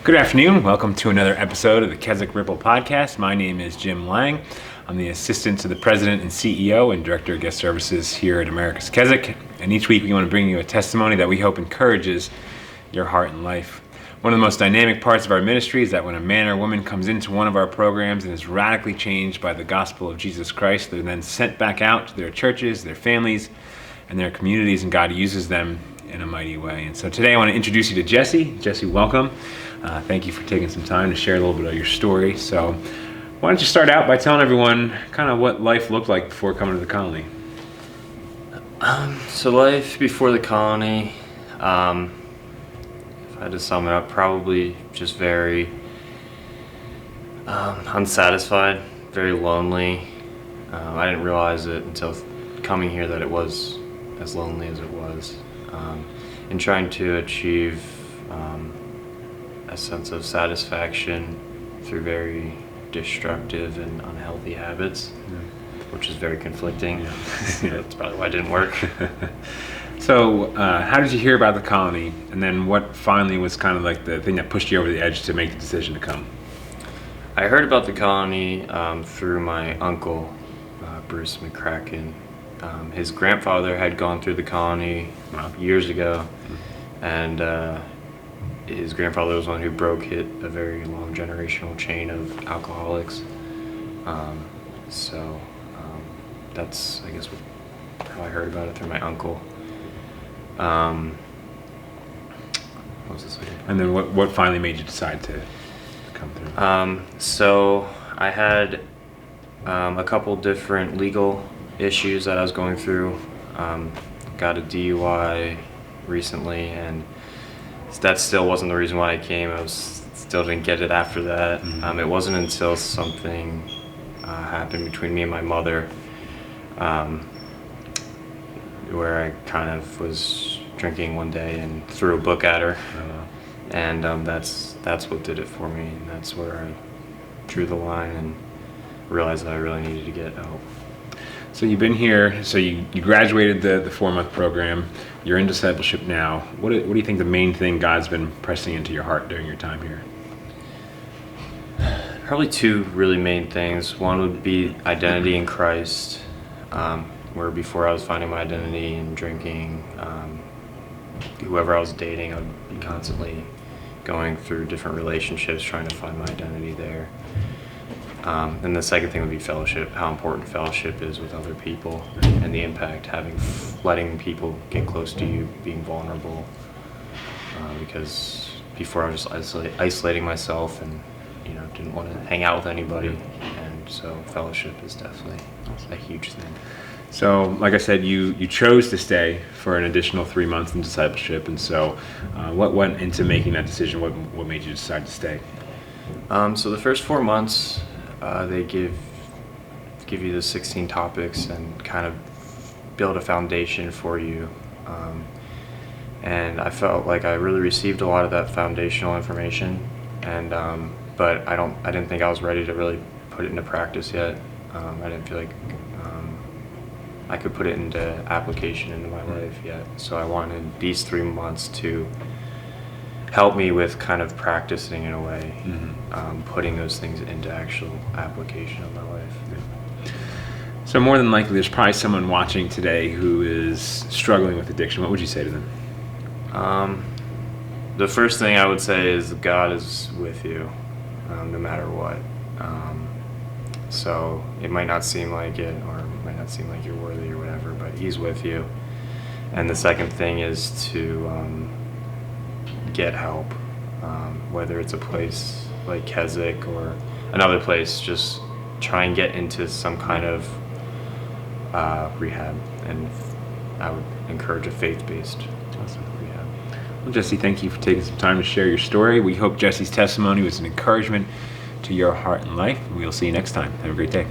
Good afternoon. Welcome to another episode of the Keswick Ripple Podcast. My name is Jim Lang. I'm the assistant to the president and CEO and director of guest services here at America's Keswick. And each week we want to bring you a testimony that we hope encourages your heart and life. One of the most dynamic parts of our ministry is that when a man or woman comes into one of our programs and is radically changed by the gospel of Jesus Christ, they're then sent back out to their churches, their families, and their communities, and God uses them in a mighty way. And so today I want to introduce you to Jesse. Jesse, welcome. Thank you for taking some time to share a little bit of your story. So why don't you start out by telling everyone kind of what life looked like before coming to the colony? So life before the colony, if I had to sum it up, probably just very unsatisfied, very lonely. I didn't realize it until coming here that it was as lonely as it was. And trying to achieve a sense of satisfaction through very destructive and unhealthy habits, which is very conflicting. Yeah. That's probably why it didn't work. So how did you hear about the colony, and then what finally was kind of like the thing that pushed you over the edge to make the decision to come? I heard about the colony through my uncle, Bruce McCracken. His grandfather had gone through the colony years ago, and his grandfather was one who broke a very long generational chain of alcoholics. So that's, I guess, how I heard about it, through my uncle. What was this again? And then what finally made you decide to come through? So I had a couple different legal issues that I was going through. Got a DUI recently, and that still wasn't the reason why I came. Still didn't get it after that. Mm-hmm. It wasn't until something happened between me and my mother, where I kind of was drinking one day and threw a book at her, and that's what did it for me, and that's where I drew the line and realized that I really needed to get help. So you've been here, so you graduated the 4-month program, you're in discipleship now. What do you think the main thing God's been pressing into your heart during your time here? Probably two really main things. One would be identity in Christ, where before I was finding my identity in drinking, whoever I was dating, I would be constantly going through different relationships trying to find my identity there. And the second thing would be fellowship, how important fellowship is with other people, and the impact letting people get close to you, being vulnerable. Because before I was just isolating myself and didn't want to hang out with anybody, and so fellowship is definitely a huge thing. So, like I said, you chose to stay for an additional 3 months in discipleship, and so what went into making that decision? What made you decide to stay? So the first 4 months, they give you the 16 topics and kind of build a foundation for you. And I felt like I really received a lot of that foundational information, and but I didn't think I was ready to really put it into practice yet. I didn't feel like I could put it into application into my life yet. So I wanted these 3 months to help me with kind of practicing in a way, putting those things into actual application of my life. Yeah. So more than likely, there's probably someone watching today who is struggling with addiction. What would you say to them? The first thing I would say is God is with you, no matter what. So it might not seem like it, or it might not seem like you're worthy or whatever, but He's with you. And the second thing is to get help, whether it's a place like Keswick or another place. Just try and get into some kind of rehab, and I would encourage a faith-based rehab. Well, Jesse, thank you for taking some time to share your story. We hope Jesse's testimony was an encouragement to your heart and life. We'll see you next time. Have a great day.